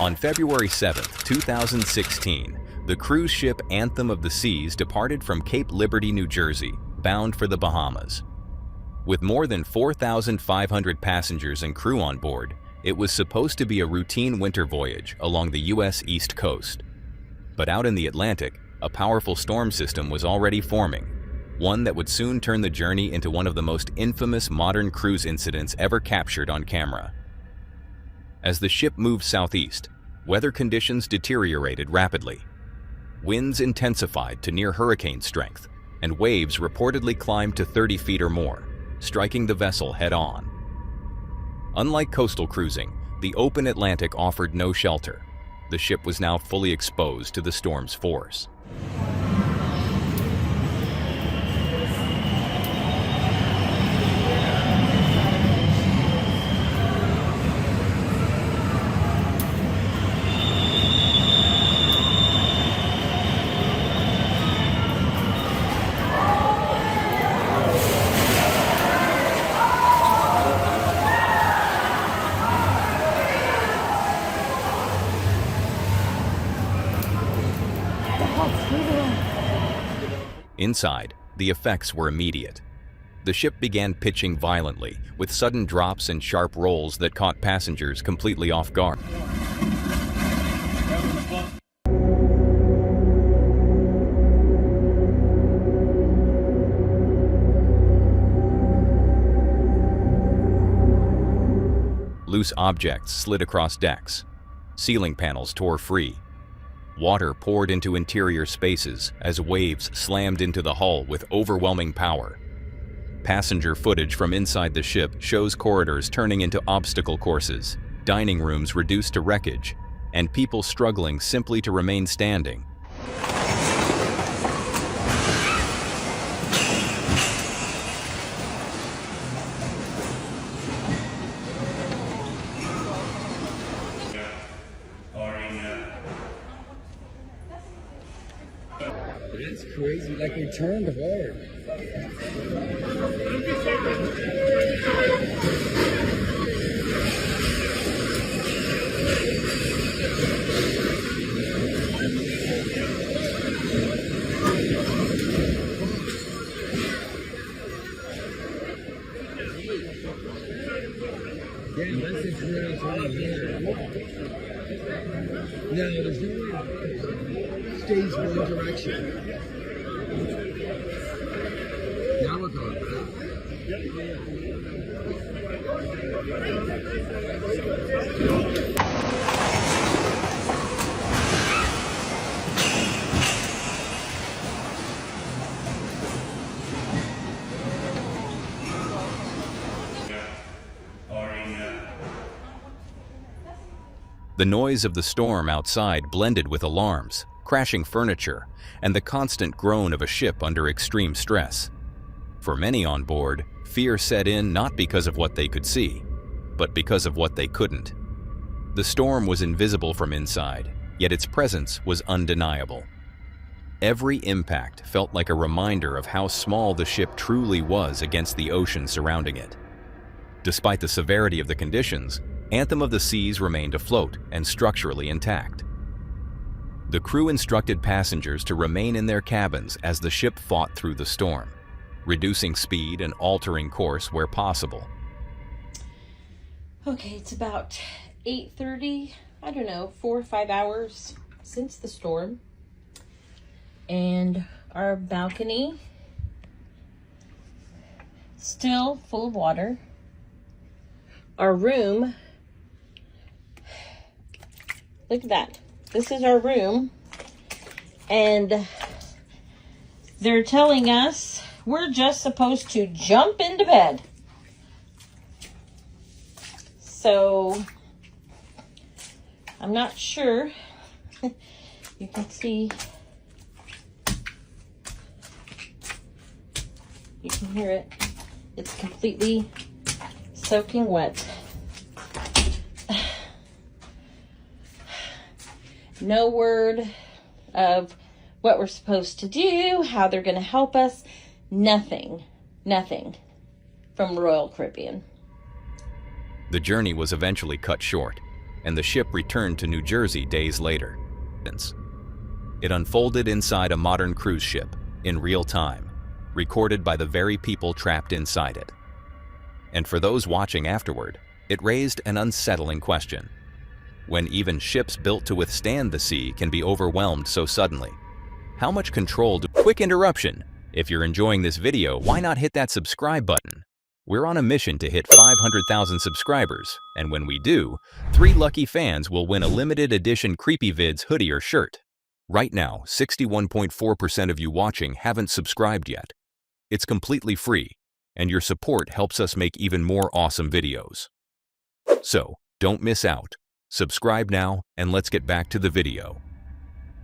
On February 7, 2016, the cruise ship Anthem of the Seas departed from Cape Liberty, New Jersey, bound for the Bahamas. With more than 4,500 passengers and crew on board, it was supposed to be a routine winter voyage along the U.S. East Coast. But out in the Atlantic, a powerful storm system was already forming, one that would soon turn the journey into one of the most infamous modern cruise incidents ever captured on camera. As the ship moved southeast, weather conditions deteriorated rapidly. Winds intensified to near hurricane strength, and waves reportedly climbed to 30 feet or more, striking the vessel head-on. Unlike coastal cruising, the open Atlantic offered no shelter. The ship was now fully exposed to the storm's force. Inside, the effects were immediate. The ship began pitching violently, with sudden drops and sharp rolls that caught passengers completely off guard. Loose objects slid across decks. Ceiling panels tore free. Water poured into interior spaces as waves slammed into the hull with overwhelming power. Passenger footage from inside the ship shows corridors turning into obstacle courses, dining rooms reduced to wreckage, and people struggling simply to remain standing. It's crazy, like we turned hard. Yeah, unless it's really turning here. No, there's no way. Stays one direction. Now we're going back. The noise of the storm outside blended with alarms, crashing furniture, and the constant groan of a ship under extreme stress. For many on board, fear set in not because of what they could see, but because of what they couldn't. The storm was invisible from inside, yet its presence was undeniable. Every impact felt like a reminder of how small the ship truly was against the ocean surrounding it. Despite the severity of the conditions, Anthem of the Seas remained afloat and structurally intact. The crew instructed passengers to remain in their cabins as the ship fought through the storm, reducing speed and altering course where possible. Okay, it's about 8:30, I don't know, 4 or 5 hours since the storm. And our balcony still full of water. Our room, look at that. This is our room. And they're telling us we're just supposed to jump into bed. So I'm not sure. You can see, you can hear it. It's completely soaking wet. No word of what we're supposed to do, how they're going to help us. Nothing from Royal Caribbean. The journey was eventually cut short, and the ship returned to New Jersey days later. It unfolded inside a modern cruise ship, in real time, recorded by the very people trapped inside it. And for those watching afterward, it raised an unsettling question. When even ships built to withstand the sea can be overwhelmed so suddenly, how much control do— Quick interruption! If you're enjoying this video, why not hit that subscribe button? We're on a mission to hit 500,000 subscribers, and when we do, 3 lucky fans will win a limited edition CreepyVids hoodie or shirt. Right now, 61.4% of you watching haven't subscribed yet. It's completely free, and your support helps us make even more awesome videos. So, don't miss out. Subscribe now, and let's get back to the video.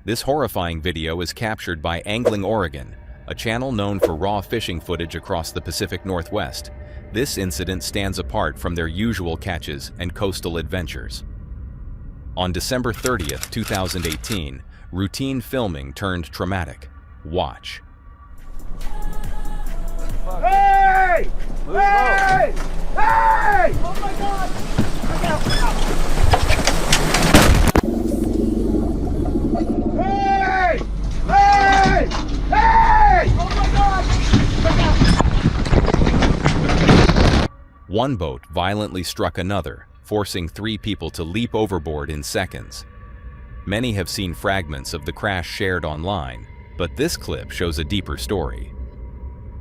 This horrifying video is captured by Angling Oregon, a channel known for raw fishing footage across the Pacific Northwest. This incident stands apart from their usual catches and coastal adventures. On December 30th, 2018, routine filming turned traumatic. Watch. Hey! Hey! Hey! Oh my God! Look out! Hey! Hey! Hey! Oh my God! Look out! One boat violently struck another, forcing 3 people to leap overboard in seconds. Many have seen fragments of the crash shared online, but this clip shows a deeper story.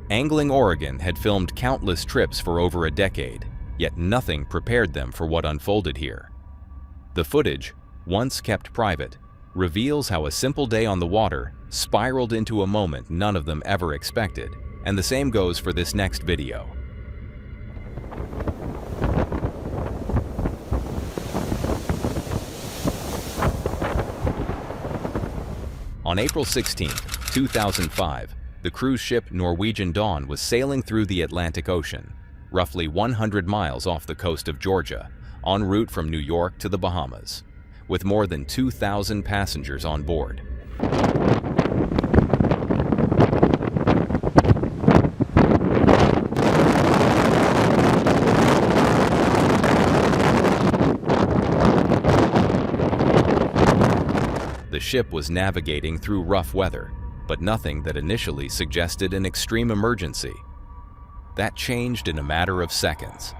Angling Oregon had filmed countless trips for over a decade, yet nothing prepared them for what unfolded here. The footage, once kept private, reveals how a simple day on the water spiraled into a moment none of them ever expected, and the same goes for this next video. On April 16, 2005, the cruise ship Norwegian Dawn was sailing through the Atlantic Ocean, roughly 100 miles off the coast of Georgia, en route from New York to the Bahamas, with more than 2,000 passengers on board. The ship was navigating through rough weather, but nothing that initially suggested an extreme emergency. That changed in a matter of seconds.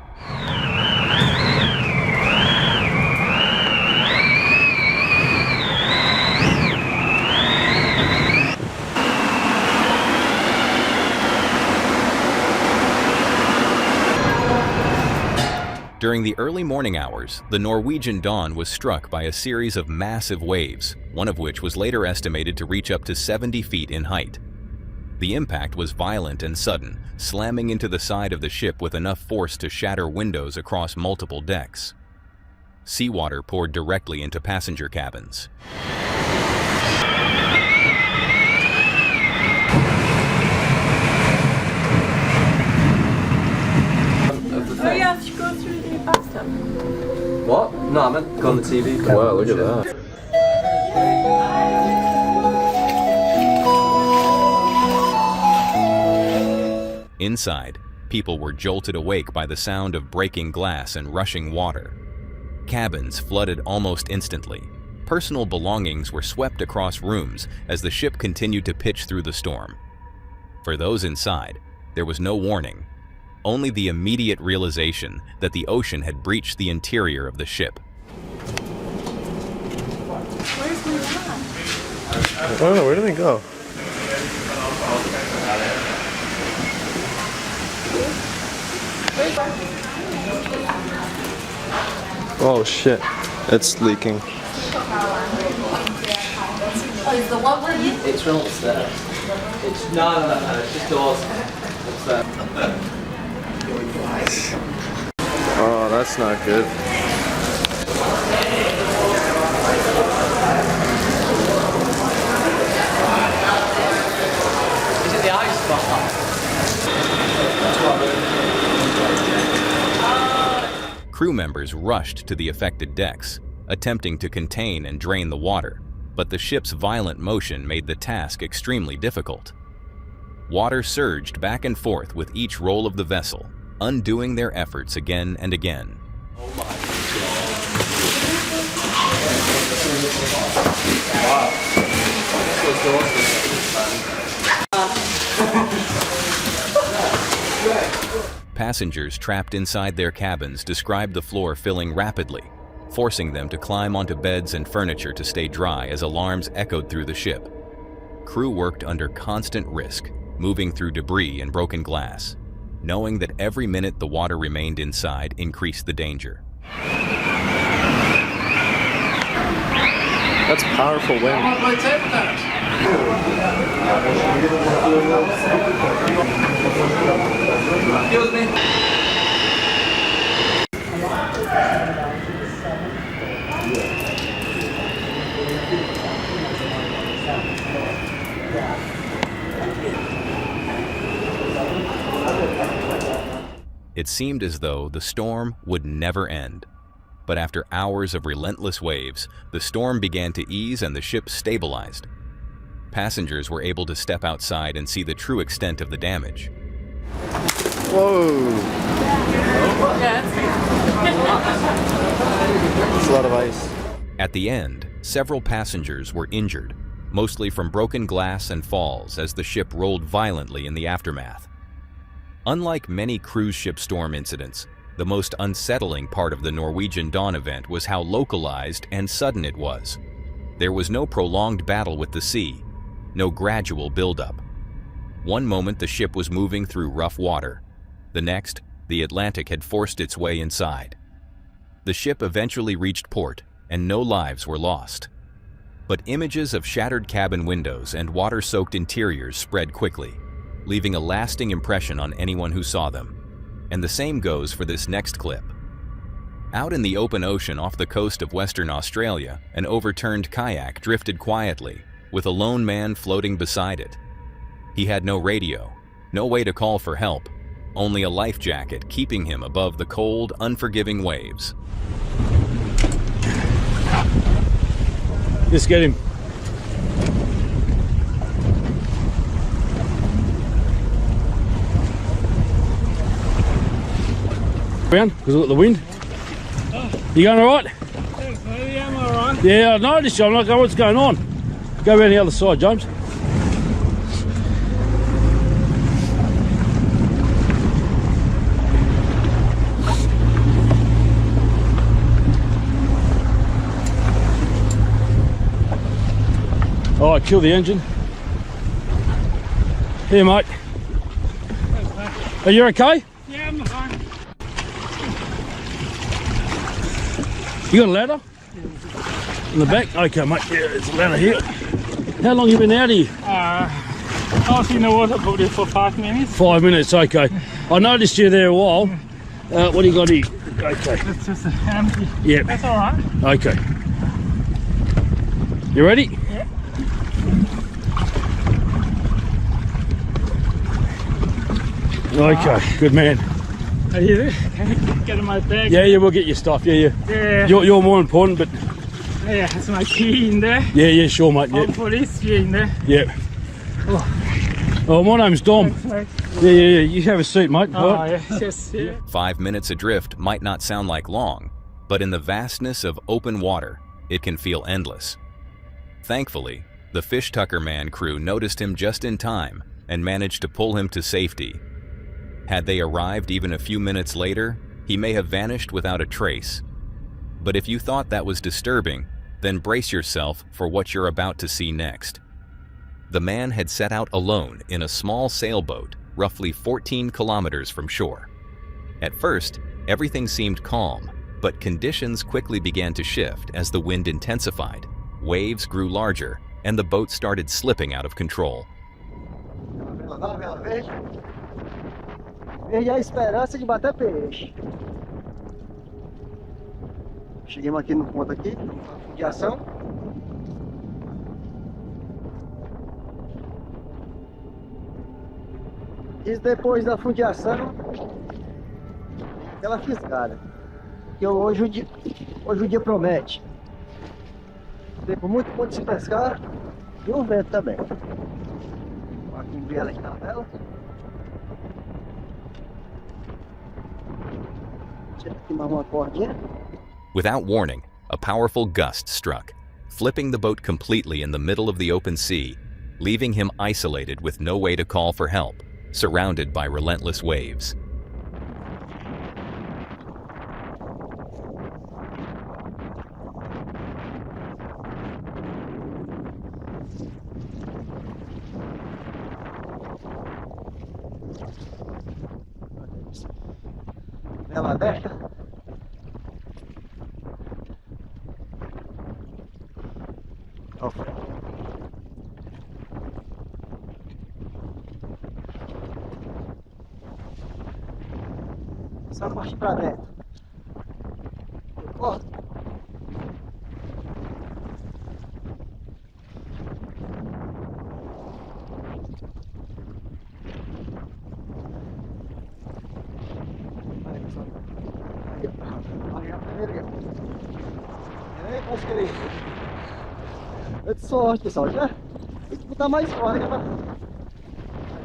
During the early morning hours, the Norwegian Dawn was struck by a series of massive waves, one of which was later estimated to reach up to 70 feet in height. The impact was violent and sudden, slamming into the side of the ship with enough force to shatter windows across multiple decks. Seawater poured directly into passenger cabins. Oh, you have to go through the bathtub. What? No, I meant go on the TV. Wow, look at that. Inside, people were jolted awake by the sound of breaking glass and rushing water. Cabins flooded almost instantly. Personal belongings were swept across rooms as the ship continued to pitch through the storm. For those inside, there was no warning, only the immediate realization that the ocean had breached the interior of the ship. Where's my dad? I don't know, where did they go? Oh shit, it's leaking. Oh, is the what were you? It's from upstairs. It's no, it's just doors upstairs. Oh, that's not good. Is it the ice spot? Crew members rushed to the affected decks, attempting to contain and drain the water, but the ship's violent motion made the task extremely difficult. Water surged back and forth with each roll of the vessel, undoing their efforts again and again. Oh my God. Passengers trapped inside their cabins described the floor filling rapidly, forcing them to climb onto beds and furniture to stay dry as alarms echoed through the ship. Crew worked under constant risk, moving through debris and broken glass, knowing that every minute the water remained inside increased the danger. That's powerful wind. Excuse me. It seemed as though the storm would never end. But after hours of relentless waves, the storm began to ease and the ship stabilized. Passengers were able to step outside and see the true extent of the damage. Whoa! That's a lot of ice. At the end, several passengers were injured, mostly from broken glass and falls as the ship rolled violently in the aftermath. Unlike many cruise ship storm incidents, the most unsettling part of the Norwegian Dawn event was how localized and sudden it was. There was no prolonged battle with the sea, no gradual buildup. One moment the ship was moving through rough water. The next, the Atlantic had forced its way inside. The ship eventually reached port, and no lives were lost. But images of shattered cabin windows and water-soaked interiors spread quickly, leaving a lasting impression on anyone who saw them. And the same goes for this next clip. Out in the open ocean off the coast of Western Australia, an overturned kayak drifted quietly, with a lone man floating beside it. He had no radio, no way to call for help, only a life jacket keeping him above the cold, unforgiving waves. Just get him. Around, because look at the wind. You going alright? Yeah, I'm alright. Yeah, I noticed you. I'm like, what's going on? Go around the other side, James. Alright, kill the engine. Here, mate. Are you okay? Yeah, I'm fine. You got a ladder? In the back? Okay, mate. Yeah, there's a ladder here. How long you been out here? I was in the water probably for 5 minutes. 5 minutes, okay. I noticed you there a while. What do you got here? Okay. It's just empty. Yeah. That's alright. Okay. You ready? Yeah. Okay, good man. Are you there? Can I get in my bag? Yeah, we'll get your stuff. Yeah. Yeah. You're more important, but Yeah, it's my key in there. yeah, sure, mate. Yeah. Police key in there. Yeah. Oh, my name's Dom. Yeah. You have a seat, mate. Oh, Right. yes. 5 minutes adrift might not sound like long, but in the vastness of open water, it can feel endless. Thankfully, the Fish Tucker Man crew noticed him just in time and managed to pull him to safety. Had they arrived even a few minutes later, he may have vanished without a trace. But if you thought that was disturbing, then brace yourself for what you're about to see next. The man had set out alone in a small sailboat, roughly 14 kilometers from shore. At first, everything seemed calm, but conditions quickly began to shift as the wind intensified, waves grew larger, and the boat started slipping out of control. Verde é a esperança de bater peixe. Chegamos aqui no ponto aqui de ação. E depois da fundiação, aquela fisgada. Porque hoje o dia promete. Tempo muito bom de se pescar e o vento também. Aqui em vela aqui na vela. Without warning, a powerful gust struck, flipping the boat completely in the middle of the open sea leaving him isolated with no way to call for help, surrounded by relentless waves. Ela aberta. Só partir pra dentro. Ó. Acho que ele... É de sorte, pessoal. Já tem que botar mais forte, né?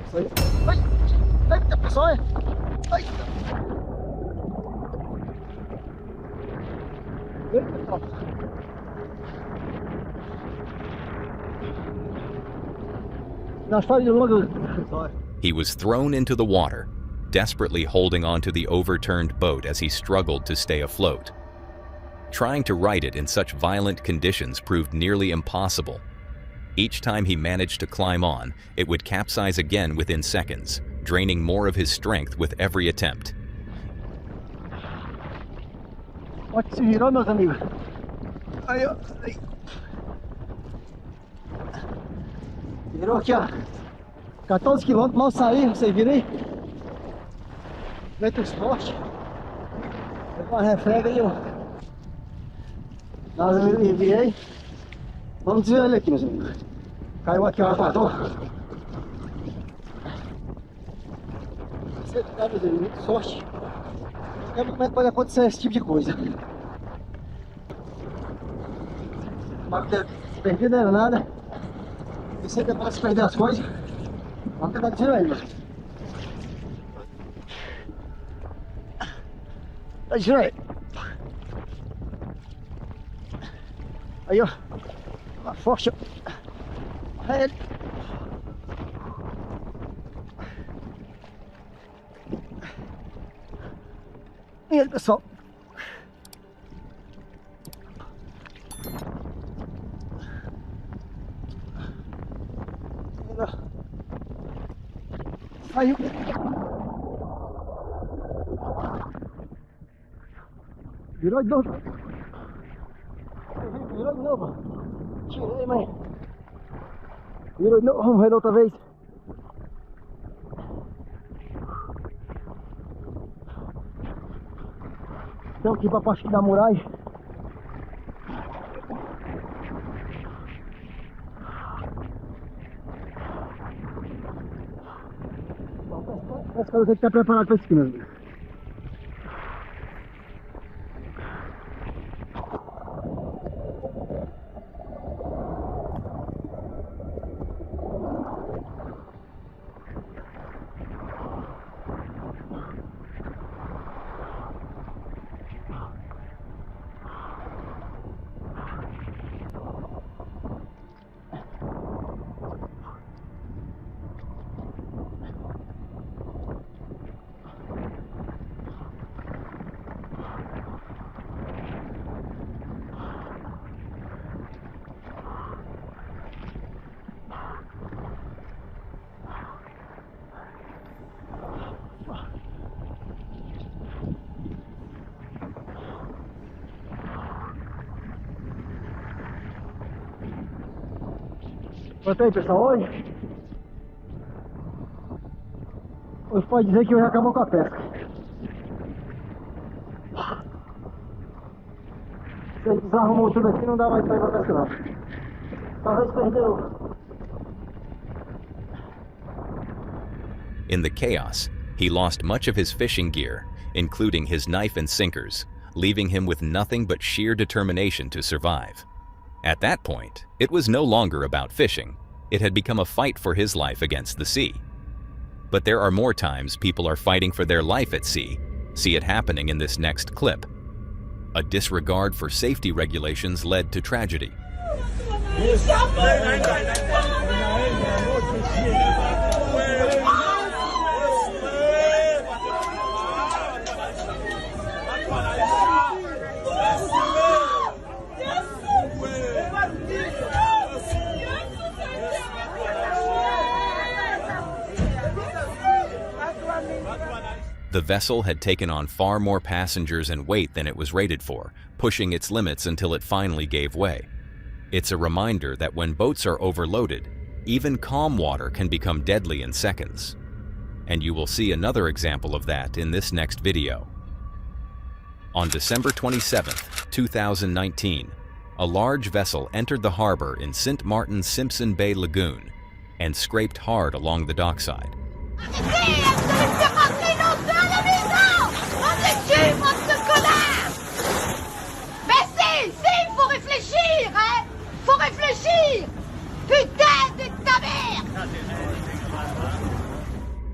Isso aí. Ai! Eita, pessoal! Ai! Eita, pessoal! Na história de longa, pessoal. He was thrown into the water, desperately holding onto the overturned boat as he struggled to stay afloat. Trying to right it in such violent conditions proved nearly impossible. Each time he managed to climb on, it would capsize again within seconds, draining more of his strength with every attempt. Olha que se virou, meus amigos. Aí, ó. Aí. Virou aqui, ó. 14 km, mal saí, vocês viram aí? Vento forte. Pegou uma refrega aí, ó. Nós enviei. Vamos desviar ele aqui, meus amigos. Caiu aqui o arpador. Você tá, meus amigos, muito sorte. Não quero como é que pode acontecer esse tipo de coisa. Não ter perdido nada. E sempre pode se perder as coisas. Vamos tentar desviar ele, meus amigos. Desviar ele. Aí, ó. Lá forte, ó. É ele. E ele, pessoal. Saiu. Virou de novo. Virou de novo. Tirei, mãe. Virou de novo. Vamos ver da outra vez. Estamos aqui para a parte da muralha. Parece que eu tenho que estar preparado para isso aqui mesmo. Quanto aí, pessoal, hoje pode dizer que hoje acabou com a pesca. Se ele desarrumou tudo aqui, não dá mais pra ir pra pesca não. Talvez perdeu. In the chaos, he lost much of his fishing gear, including his knife and sinkers, leaving him with nothing but sheer determination to survive. At that point, it was no longer about fishing. It had become a fight for his life against the sea. But there are more times people are fighting for their life at sea. See it happening in this next clip. A disregard for safety regulations led to tragedy. The vessel had taken on far more passengers and weight than it was rated for, pushing its limits until it finally gave way. It's a reminder that when boats are overloaded, even calm water can become deadly in seconds. And you will see another example of that in this next video. On December 27, 2019, a large vessel entered the harbor in St. Martin's Simpson Bay Lagoon and scraped hard along the dockside.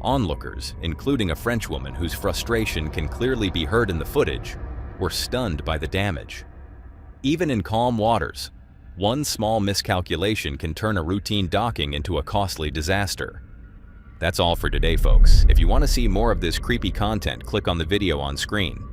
Onlookers, including a Frenchwoman whose frustration can clearly be heard in the footage, were stunned by the damage. Even in calm waters, one small miscalculation can turn a routine docking into a costly disaster. That's all for today, folks. If you want to see more of this creepy content, click on the video on screen.